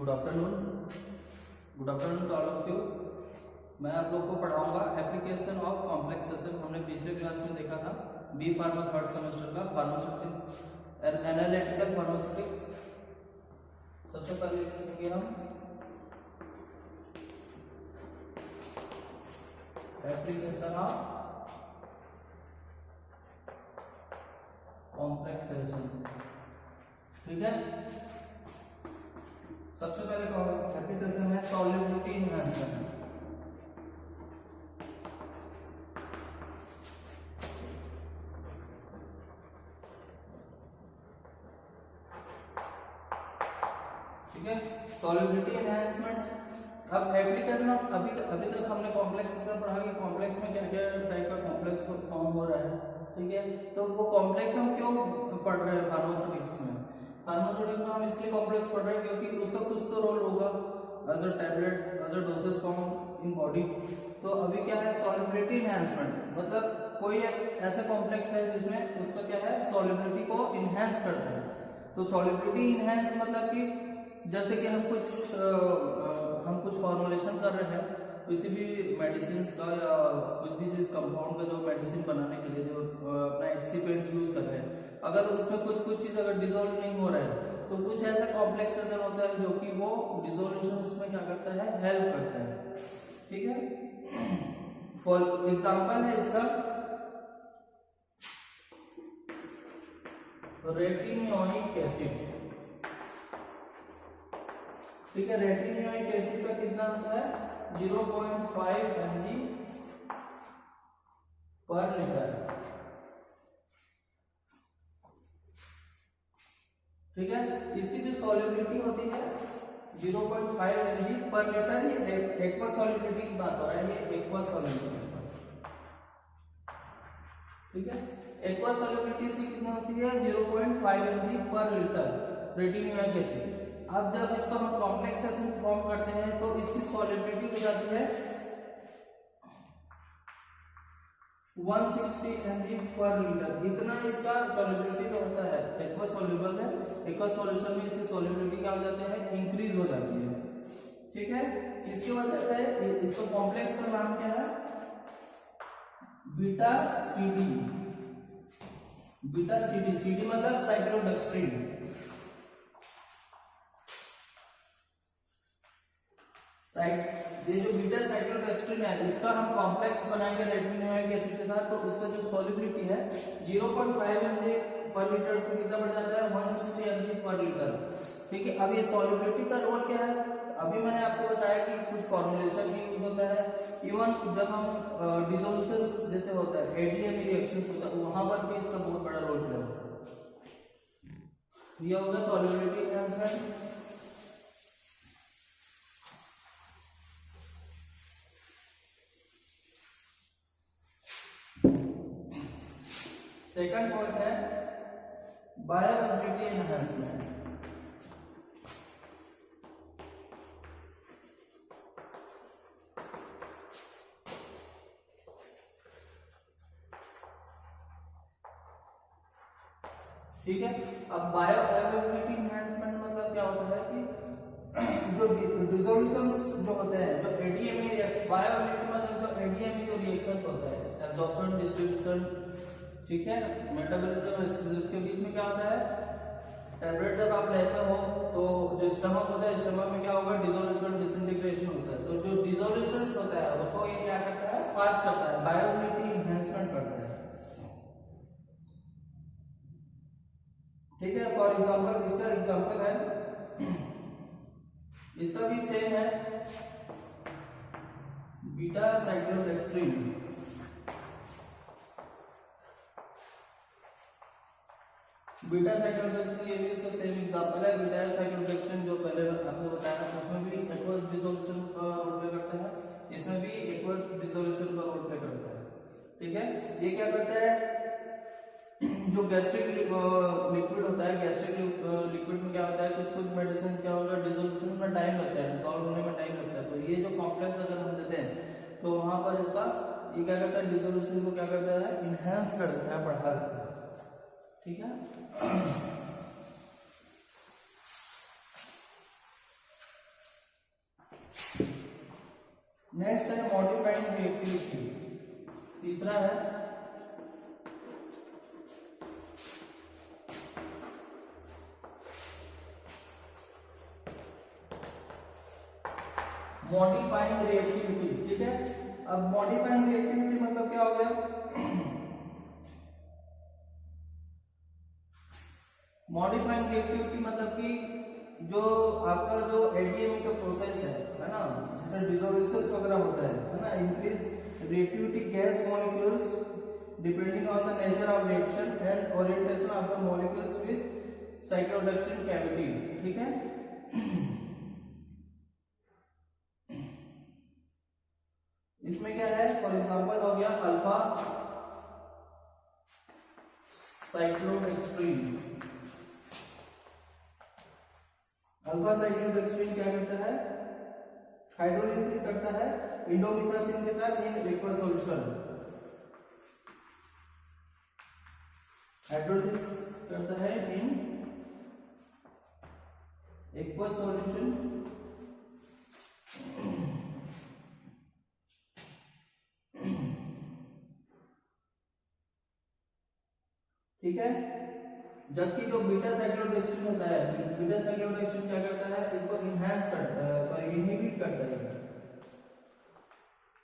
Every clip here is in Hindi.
Good afternoon to all of you. मैं आप लोग को पढ़ाऊंगा एप्लीकेशन ऑफ कॉम्प्लेक्सेशन। हमने पिछले क्लास में देखा था बी फार्मा थर्ड सेमेस्टर का फार्मास्यूटिक्स एनालिटिकल फार्मास्यूटिक्स। सबसे पहले लिखेंगे हम एप्लीकेशन ऑफ कॉम्प्लेक्सेशन। ठीक है, सबसे पहले एप्लीकेशन है सॉल्युबिलिटी इनहांसमेंट। ठीक है, सॉल्युबिलिटी एनहांसमेंट। अब एप्लीकेशन ऑफ अभी तक हमने कॉम्प्लेक्सेशन पढ़ा कि कॉम्प्लेक्स में क्या क्या टाइप का कॉम्प्लेक्स फॉर्म हो रहा है। ठीक है, तो वो कॉम्प्लेक्स हम क्यों पढ़ रहे हैं फार्मास्यूटिक्स में? फार्मास्यूटिक्स में हम इसलिए कॉम्प्लेक्स पढ़ रहे हैं क्योंकि उसका कुछ तो रोल होगा as a tablet, as a dosage form in body. तो अभी क्या है सॉल्युबिलिटी एनहांसमेंट, मतलब कोई एक ऐसा कॉम्प्लेक्स है जिसमें उसका क्या है सॉल्युबिलिटी को इनहेंस करता है। तो सॉल्युबिलिटी इनहेंस मतलब कि जैसे कि हम कुछ फॉर्मुलेशन कर रहे हैं किसी भी मेडिसिन का या कुछ भी चीज कंपाउंड का, जो मेडिसिन बनाने के लिए जो अपना एक्सीपेंट यूज कर रहे हैं, अगर उसमें कुछ चीज अगर डिसॉल्व नहीं हो रहा है तो कुछ ऐसा कॉम्प्लेक्सेशन होता है जो कि वो डिसोल्यूशन में क्या करता है, हेल्प करता है। ठीक है, फॉर एग्जांपल है इसका रेटिनोइक एसिड। ठीक है, रेटिनोइक एसिड का कितना होता है 0.5 mg पर लीटर। ठीक है, इसकी जो सॉल्युबिलिटी होती है 0.5 mg पर लीटर। ये एक्वस सॉल्युबिलिटी की बात हो रहा है, ये एक्वस सॉल्युबिलिटी। ठीक है, एक्वस सॉल्युबिलिटी इसकी कितनी होती है 0.5 mg पर लीटर रेटिनोइक एसिड। अब जब इसको हम कॉम्प्लेक्सेशन फॉर्म करते हैं तो इसकी सॉल्युबिलिटी हो जाती है 160 mg पर लीटर। इतना इसका सॉल्युबिलिटी जो होता है, एक्वस सॉल्युबल है, एक्वस सॉल्यूशन में इसकी सॉल्युबिलिटी क्या हो जाती है, इंक्रीज हो जाती है। ठीक है, इसकी वजह से इसको कॉम्प्लेक्स का नाम क्या है beta CD. Beta CD, CD मतलब साइक्लोडेक्स्ट्रिन। ये जो बीटा साइक्लोडेक्स्ट्रिन है इसका हम कॉम्प्लेक्स बनाएंगे रेटिनोइक एसिड के साथ, तो उसका जो सॉल्युबिलिटी है 0.5 mg पर लीटर से कितना बढ़ जाता है 160 mg पर लीटर। ठीक है, अब ये सॉल्युबिलिटी का रोल क्या है? अभी मैंने आपको बताया कि कुछ फॉर्मुलेशन भी यूज होता है। इवन जब हम डिसोल्यूशन जैसे होता है, एडीएम रिएक्शन होता है, वहां पर भी इसका बहुत बड़ा रोल प्ले होता है। ये होगा सॉल्युबिलिटी एनहांसमेंट। सेकंड पॉइंट है बायोअवेलेबिलिटी एनहांसमेंट। ठीक है, अब बायोअवेलेबिलिटी एनहांसमेंट मतलब क्या होता है कि जो डिसोल्यूशंस जो होते हैं, जो एडीएमई रिएक्शन, बायोअवेलेबिलिटी मतलब जो एडीएमई जो रिएक्शंस होता है, एब्जॉर्प्शन, डिस्ट्रीब्यूशन, ठीक है, मेटाबॉलिज्म, इसके बीच में क्या होता है, टैबलेट जब आप लेते हो तो जो स्टमक होता है, स्टमक में क्या होगा डिसोल्यूशन, डिसइंटीग्रेशन होता है। तो जो डिसोल्यूशन होता है उसको ये क्या करता है, फास्ट करता है, बायोअवेलेबिलिटी एनहांसमेंट करता है। ठीक है, फॉर एग्जांपल इसका एग्जांपल है, इसका भी सेम है बीटा साइक्लोडेक्स्ट्रिन। बीटा साइक्लोडेक्स्ट्रिन ये भी इसका सेम एग्जांपल है। बीटा साइक्लोडेक्स्ट्रिन जो पहले आपको बताया था उसमें भी एक्वस डिसोल्यूशन का रोल प्ले करता है, इसमें भी एक्वस डिसोल्यूशन का रोल प्ले करता है। ठीक है, ये क्या करता है, जो गैस्ट्रिक लिक्विड होता है, गैस्ट्रिक लिक्विड में क्या होता है, कुछ मेडिसिन क्या होगा डिसोल्यूशन में टाइम लगता है, डिसॉल्व होने में टाइम लगता है। तो ये जो कॉम्प्लेक्स अगर हम देते हैं तो वहां पर इसका ये क्या करता है, डिसोल्यूशन को क्या करता है, इनहेंस कर देता है, बढ़ा देता है। ठीक है, नेक्स्ट है मॉडिफाइड रिएक्टिविटी, तीसरा है मॉडिफाइंग रिएक्टिविटी। ठीक है, अब मॉडिफाइंग रिएक्टिविटी मतलब क्या हो गया? मॉडिफाइंग रिएक्टिविटी मतलब कि जो आपका जो एडीएमई का प्रोसेस है ना, जैसे डिसोलिसिस वगैरह होता है ना, increase reactivity gas molecules depending on the nature of reaction and orientation of the molecules with cyclodextrin cavity. ठीक है, इसमें क्या है, फॉर एग्जांपल हो गया अल्फा साइक्लोडेक्सिन। अल्फा साइक्लोडेक्सिन क्या करता है? हाइड्रोलिसिस करता है इंडोमिथासिन के साथ इन एक्वस सॉल्यूशन। हाइड्रोलिसिस करता है इन एक्वस सॉल्यूशन ठीक है, जबकि जो बीटा साइक्लोडेक्सिन होता है, बीटा साइक्लोडेक्सिन क्या करता है? इसको इनहैंस करता है, सॉरी इनहिबिट करता है।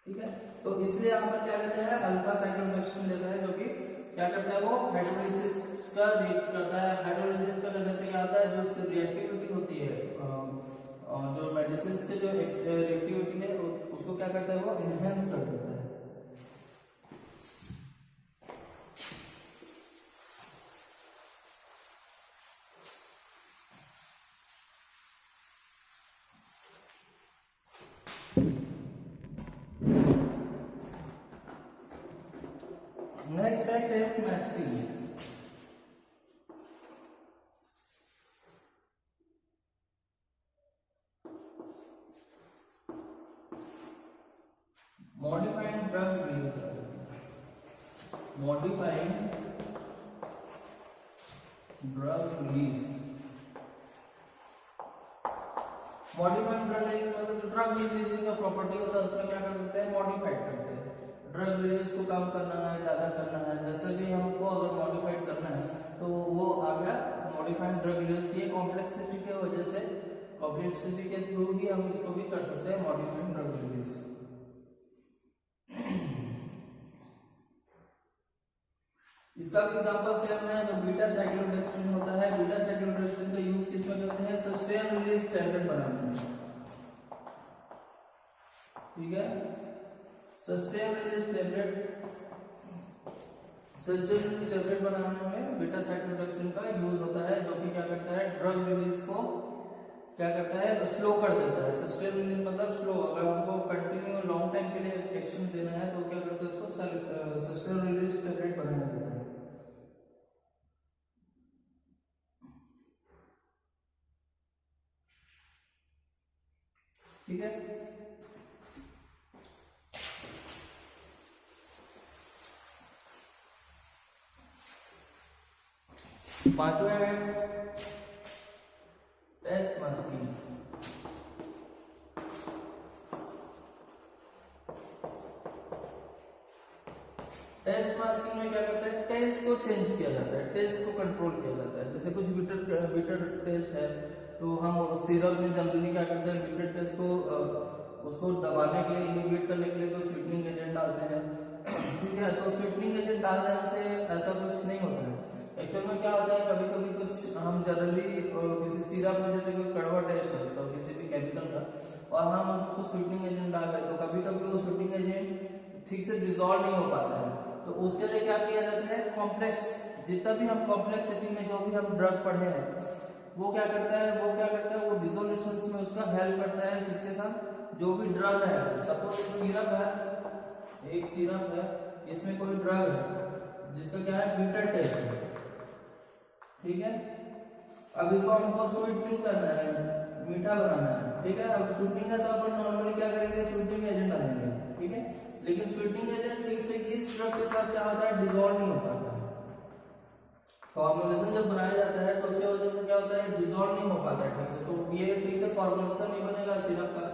ठीक है, तो इसलिए यहाँ पर क्या लेते हैं? अल्फा साइक्लोडेक्सिन लेता है, जो कि क्या करता है? वो हाइड्रोलिसिस का रिएक्ट करता है। हाइड्रोलिसिस का करने से क्या होता है? जो उसकी रिएक्टिविटी होती है, जो मेडिसिन के जो रिएक्टिविटी है उसको क्या करता है? वो इनहैंस कर देता है। नेक्स्ट है taste masking. Modifying drug release, modifying drug release, modifying drug release मतलब ड्रग रिलीजिंग का प्रॉपर्टी होता है, उसमें क्या कर देते हैं? मॉडिफाइड करते हैं। ड्रग रिलीज को कम करना है, ज्यादा करना है, जैसे भी हमको अगर मॉडिफाइड करना है तो वो आ गया मॉडिफाइड ड्रग रिलीज। ये कॉम्प्लेक्सिटी की वजह से, कॉम्प्लेक्सिटी के थ्रू ही हम इसको भी कर सकते हैं मॉडिफाइड ड्रग रिलीज। इसका भी एग्जांपल सेम है, जो बीटा साइक्लोडेक्सिन होता है। बीटा साइक्लोडेक्सिन का यूज किसमें करते हैं? सस्टेन रिलीज टैबलेट बनाने में। ठीक है, sustain release tablet, sustain release tablet बनाने में बीटा साइक्लोडेक्सिन का यूज होता है, जो कि क्या करता है? ड्रग रिलीज को क्या करता है? स्लो कर देता है। सस्टेन रिलीज मतलब स्लो, अगर हमको कंटिन्यू लॉन्ग टाइम के लिए एक्शन देना है तो क्या करता है? उसको सस्टेन रिलीज टैबलेट बना देता है। ठीक है, पांचवा है टेस्ट मास्किंग। टेस्ट मास्किंग में क्या करता है? टेस्ट को चेंज किया जाता है, टेस्ट को कंट्रोल किया जाता है। जैसे कुछ बिटर टेस्ट है तो हम सिरप में जनरली क्या करते हैं? बिटर टेस्ट को उसको दबाने के लिए, इनिबिट करने के लिए कोई स्वीटनिंग एजेंट डालते हैं। ठीक है, तो स्वीटनिंग एजेंट डालने से ऐसा कुछ नहीं होता है। एक्चुअल में क्या होता है? कभी कभी कुछ हम जनरली किसी सिरप में, जैसे कोई कड़वा टेस्ट है उसका किसी भी केमिकल का, और हम उसको स्वीटनिंग एजेंट डाल रहे हैं, तो कभी कभी वो स्वीटनिंग एजेंट ठीक से डिसॉल्व नहीं हो पाता है। तो उसके लिए क्या किया जाता है? कॉम्प्लेक्स, जितना भी हम कॉम्प्लेक्सिटी में जो भी हम ड्रग पढ़े हैं वो क्या करता है? वो डिसोल्यूशन में उसका हेल्प करता है। किसके साथ? जो भी ड्रग है, सपोज सिरप है, एक सिरप है, इसमें कोई ड्रग है जिसका क्या है? बिटर टेस्ट है। ठीक है, अब इसको हमको स्वीटनिंग करना है, मीठा बनाना है। ठीक है, अब स्वीटनिंग है तो अपन नॉर्मली क्या करेंगे? स्वीटनिंग एजेंट डालेंगे। ठीक है, लेकिन स्वीटनिंग एजेंट ठीक से इस ड्रग के साथ क्या होता है? डिसॉल्व नहीं हो पाता। फॉर्मुलेशन जब बनाया जाता है तो उसकी वजह से क्या होता है? डिसॉल्व नहीं हो पाता है ठीक से, तो ये ठीक से फॉर्मुलेशन नहीं बनेगा सिरप का।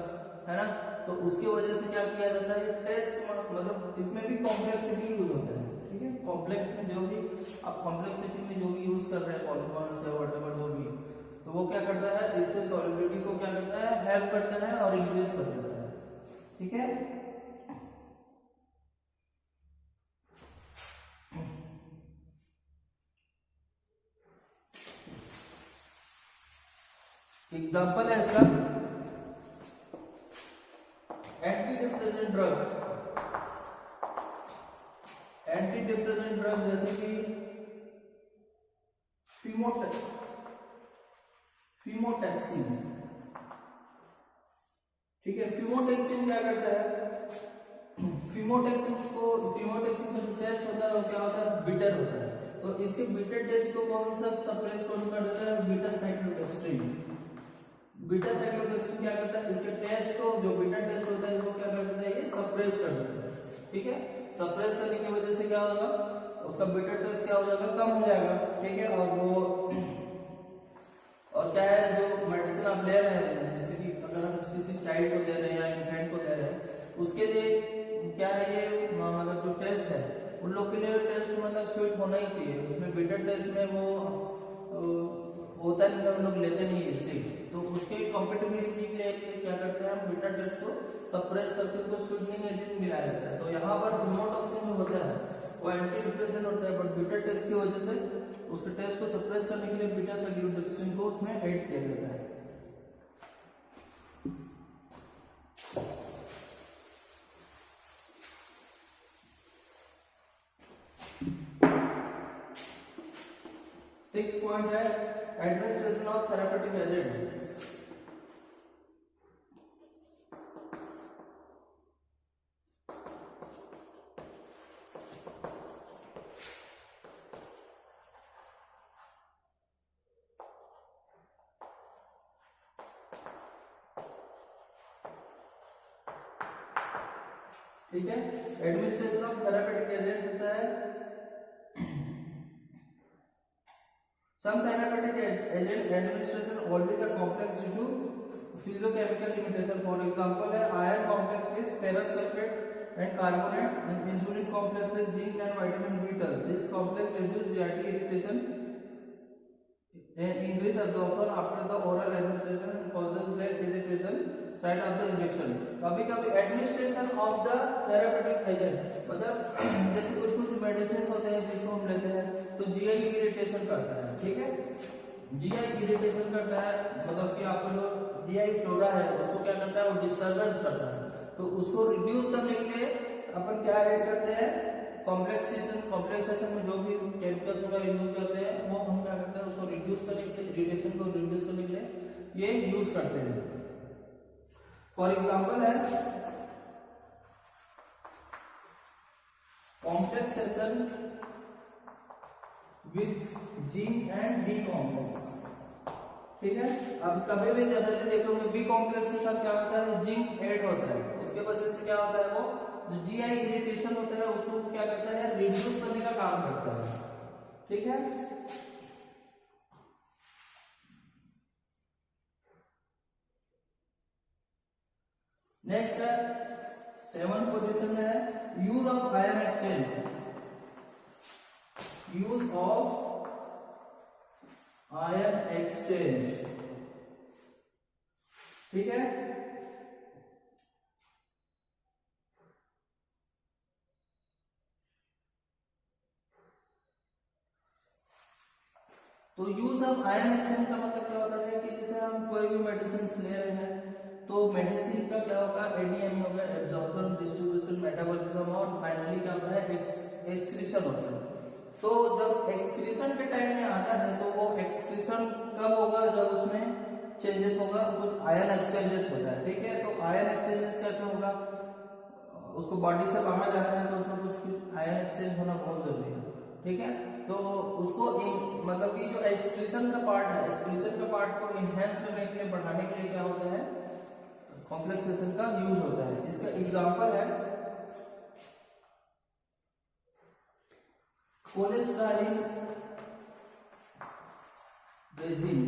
है ना। तो उसकी वजह से क्या किया जाता है, टेस्ट मतलब इसमें भी कॉम्प्लेक्सिटी यूज होता है, ठीक है। कॉम्प्लेक्स में जो भी आप कॉम्प्लेक्सिटी में जो भी यूज कर रहे हैं पॉलीमर्स या व्हाटएवर जो भी, तो वो क्या करता है, इसके सॉलिबिलिटी को क्या करता है, हेल्प करता है और इंक्रीज कर देता है, ठीक है। एग्जाम्पल है इसका एंटी डिप्रेसेंट ड्रग जैसे कि फीमोटैक्सिन, ठीक है। फीमोटैक्सिन क्या करता है, फीमोटैक्सिन का जो टेस्ट होता है वो क्या होता है, बिटर होता है। तो इसके बिटर टेस्ट को कौन सा सप्रेस कर देता है, बीटा साइक्लोडेक्स्ट्रिन। बीटा साइक्लोडेक्स्ट्रिन क्या करता है, इसके टेस्ट को, जो बीटा टेस्ट होता है वो क्या कर देता है, ये सप्रेस कर देता है, ठीक है। सप्रेस करने की वजह से क्या होगा, उसका बीटा टेस्ट क्या हो जाएगा, कम हो जाएगा, ठीक है। और वो और क्या है, जो मेडिसिन आप ले रहे हैं, जैसे कि अगर हम किसी चाइल्ड को दे रहे हैं या इन्फेंट को दे रहे हैं, उसके लिए क्या है, ये मतलब जो टेस्ट है उन लोग के लिए टेस्ट मतलब स्वीट होना ही चाहिए। उसमें बीटा टेस्ट में वो होता नहीं, हम लोग लेते नहीं है इसलिए। तो उसके कंपेटिबिलिटी के लिए क्या करते हैं, हम बीटा टेस्ट को सप्रेस करके उसको स्वीटनिंग एजेंट मिलाया जाता है। तो यहाँ पर फीमोटॉक्सिन जो होता है वो एंटी डिप्रेसेंट होता है, बट बीटा टेस्ट की वजह से उसके टेस्ट को सप्रेस करने के लिए बीटा साइक्लोडेक्स्ट्रिन को उसमें ऐड किया जाता है। सिक्स पॉइंट है एडमिनिस्ट्रेशन ऑफ थेरापेटिक एजेंट। ठीक है, एडमिनिस्ट्रेशन ऑफ थेरापेटिक एजेंट होता है, some therapeutic agent administration always a complex due to physiochemical limitation. For example है iron complex with ferrous sulfate and carbonate, and insulin complex with zinc and vitamin B12. This complex reduce GI irritation and increase absorption after the oral administration and causes less irritation site of the injection. कभी कभी administration of the therapeutic agent मतलब जैसे कुछ मेडिसिन होते हैं जिसको हम लेते हैं तो जीआई इरिटेशन करता है, ठीक है। जीआई इरिटेशन करता है मतलब कि आपका जो जीआई फ्लोरा है उसको क्या करता है, वो डिस्टर्बेंस करता है। तो उसको रिड्यूस करने के लिए अपन क्या ऐड करते हैं, कॉम्प्लेक्सेशन में जो भी केमिकल्स वगैरह यूज करते हैं वो हम क्या करते हैं, उसको रिड्यूस करने के लिए, इरिटेशन को रिड्यूस करने के लिए ये यूज करते हैं। फॉर एग्जाम्पल है complexation with zinc and B complex, ठीक है। अब कभी भी जनरली देखोगे बी कॉम्प्लेक्स के साथ क्या होता है, जिंक ऐड होता है। उसके वजह से क्या होता है, वो जो जीआई इरिटेशन होता है उसको क्या करता है, रिड्यूस करने का काम करता है, ठीक है। नेक्स्ट है 7 पोजीशन है use of ion exchange, use of ion exchange, ठीक है। तो यूज ऑफ आयन एक्सचेंज का मतलब क्या होता है कि जैसे हम कोई भी मेडिसिन ले रहे हैं तो मेडिसिन का क्या होगा, एडीएम होगा, एब्जॉर्प्शन, डिस्ट्रीब्यूशन, मेटाबॉलिज्म और फाइनली क्या होता है, एक्सक्रीशन होता है। तो जब एक्सक्रीशन के टाइम में आता है तो वो एक्सक्रीशन कब होगा, जब उसमें चेंजेस होगा, कुछ आयन एक्सचेंजेस होता है, ठीक है। तो आयन एक्सचेंजेस कैसे होगा, उसको बॉडी से बाहर जाना है तो उसमें कुछ आयन एक्सचेंज होना बहुत जरूरी है, ठीक है। तो उसको मतलब कि जो एक्सक्रीशन का पार्ट है, एक्सक्रीशन का पार्ट को इनहेंस करने के लिए, बढ़ाने के लिए क्या होता है, कॉम्प्लेक्सेशन का यूज होता है। इसका एग्जांपल है कोलेस्ट्राइन रेजिन,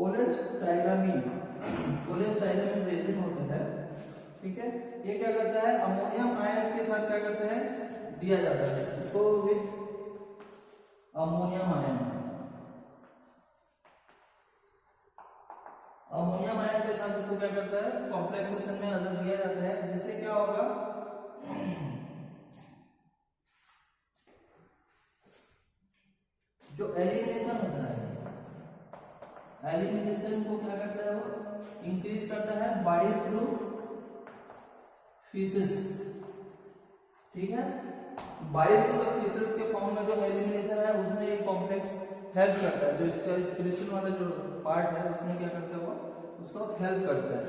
कोलेस्टाइरामीन रेजिन होता है, ठीक है। ये क्या करता है, अमोनियम आयन के साथ क्या करता है, दिया जाता है इसको with ammonium ion. Ammonium ion के साथ इसको क्या करता है, कॉम्प्लेक्सेशन में अदर दिया जाता है, जिससे क्या होगा, जो एलिमिनेशन होता है, एलिमिनेशन को क्या करता है, वो इंक्रीज करता है बाइल थ्रू फीसेस, ठीक है। बाइल थ्रू फीसेस के फॉर्म में जो एलिमिनेशन है उसमें ये कॉम्प्लेक्स हेल्प करता है, जो इसका एक्सक्रीशन वाला जो पार्ट है उसमें क्या करता है, वो उसको हेल्प करता है,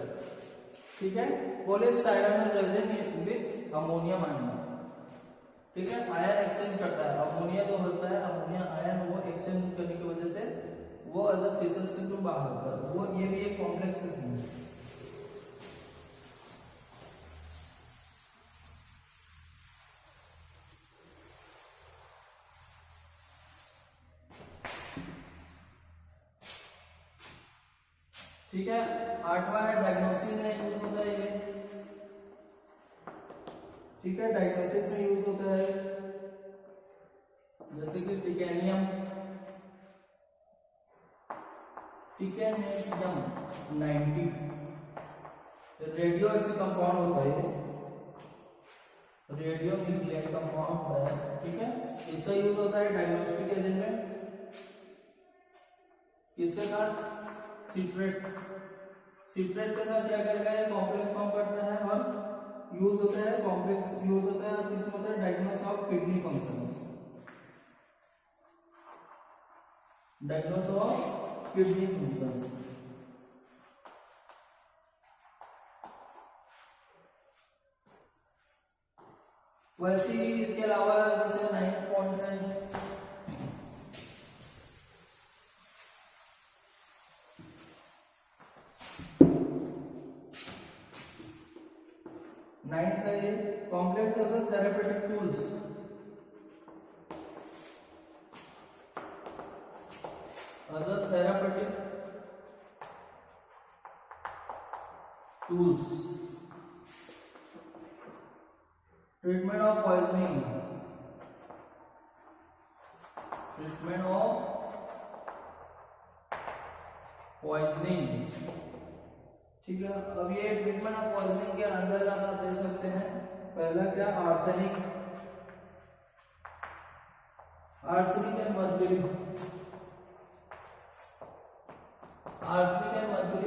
ठीक है। कोलेस्टाइरामीन रेजिन विथ अमोनियम आयन, ठीक है, आयन एक्सचेंज करता है, अमोनिया जो होता है, अमोनिया आयन वो एक्सचेंज करने की वजह से वो अदर फेसेस के थ्रू बाहर होता है, वो ये भी एक कॉम्प्लेक्स है। ठीक है, आठवां है डायग्नोसिस में यूज होता है ये, ठीक है, डायग्नोसिस में यूज होता है, जैसे कि टिकेनियम 90 रेडियो एक्टिव कंपाउंड होता है, रेडियो न्यूक्लियर कंपाउंड होता है, ठीक है। इसका यूज होता है डायग्नोस्टिक एजेंट में, किसके साथ, सिट्रेट के साथ क्या करेगा, ये कॉम्प्लेक्स फॉर्म करता है और यूज होता है, कॉम्प्लेक्स यूज होता है किसमें होता है, diagnosis of kidney functions, diagnosis of kidney functions. वैसे ही इसके अलावा जैसे 9 पॉइंट है, नाइन्थ है ये complex as a therapeutic tools, treatment of poisoning, ठीक है। अब ये ट्रीटमेंट ऑफ पॉइजनिंग के अंदर आप दे सकते हैं, पहला क्या, आर्सेनिक एंड मर्क्यूरी,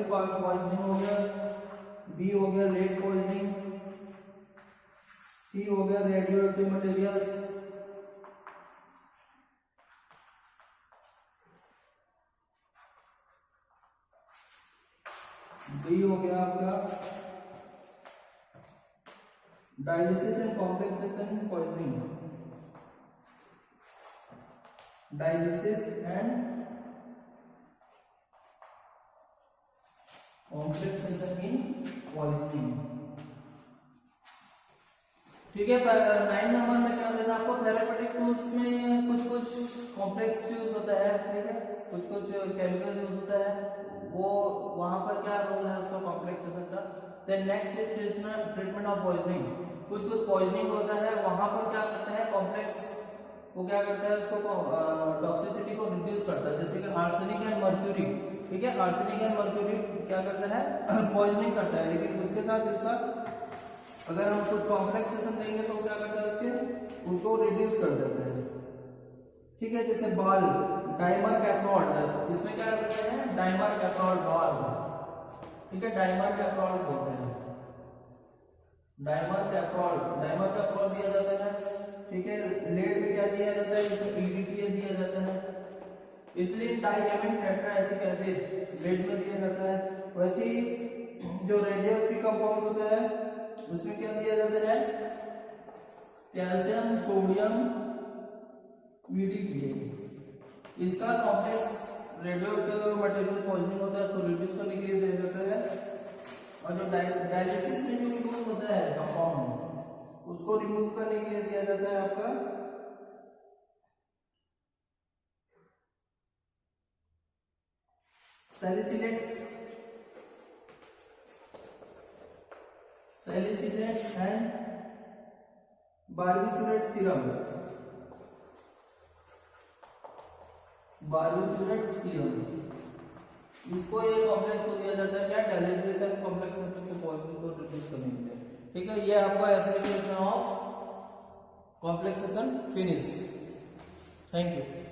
पॉइजनिंग हो गया, बी हो गया लेड पॉइजनिंग, सी हो गया रेडियो एक्टिव मटेरियल्स, डी हो गया आपका dialysis and complexation poisoning, dialysis and complexation in poisoning, ठीक है। 9 नंबर में क्या देना आपको, थेरेपेटिक टूल्स में कुछ कॉम्प्लेक्स यूज होता है, ठीक है, कुछ केमिकल यूज होता है, वो वहां पर क्या रोल है उसका कॉम्प्लेक्सेशन का। Then next is treatment of poisoning, कुछ पॉइजनिंग होता है, वहां पर क्या करते हैं कॉम्प्लेक्स, वो क्या करता है उसको टॉक्सिसिटी को रिड्यूस करता है, जैसे कि आर्सेनिक एंड मर्क्यूरी, ठीक है, आर्सेनिक एंड मर्क्यूरी क्या करता है, पॉइजनिंग करता है, लेकिन उसके साथ इसका अगर हम कुछ कॉम्प्लेक्सेशन देंगे तो क्या करता है उसको रिड्यूस कर देता है, ठीक है। जैसे बाल डाइमर कैप्रोल, इसमें क्या करते हैं, डाइमर कैप्रोल बाल, ठीक है, डाइमर कैप्रोल बोलते हैं, डाइमर कैप्रोल दिया जाता है, ठीक है। लेड में क्या दिया जाता है, इसमें EDTA दिया जाता है, इथिलीन डाइएमिन टेट्राएसिड एसिड लेड में दिया जाता है। वैसे ही जो रेडियोएक्टिव कंपाउंड होता है उसमें क्या दिया जाता है, कैल्शियम सोडियम VDTA, इसका कॉम्प्लेक्स रेडियोएक्टिव मटेरियल पॉइजनिंग होता है, उसको रिड्यूस करने के लिए दिया जाता है। और जो डायलिसिस में जो यूज होता है कंपाउंड, उसको रिमूव करने के लिए दिया जाता है आपका सैलिसिलेट्स एंड बार्बिट्यूरेट सीरम, इसको ये कॉम्प्लेक्स को दिया जाता है क्या, डायलिसिस कॉम्प्लेक्सेशन को पॉइजन को रिड्यूस करने के लिए। ठीक है, ये आपका application of complexation finished. Thank you.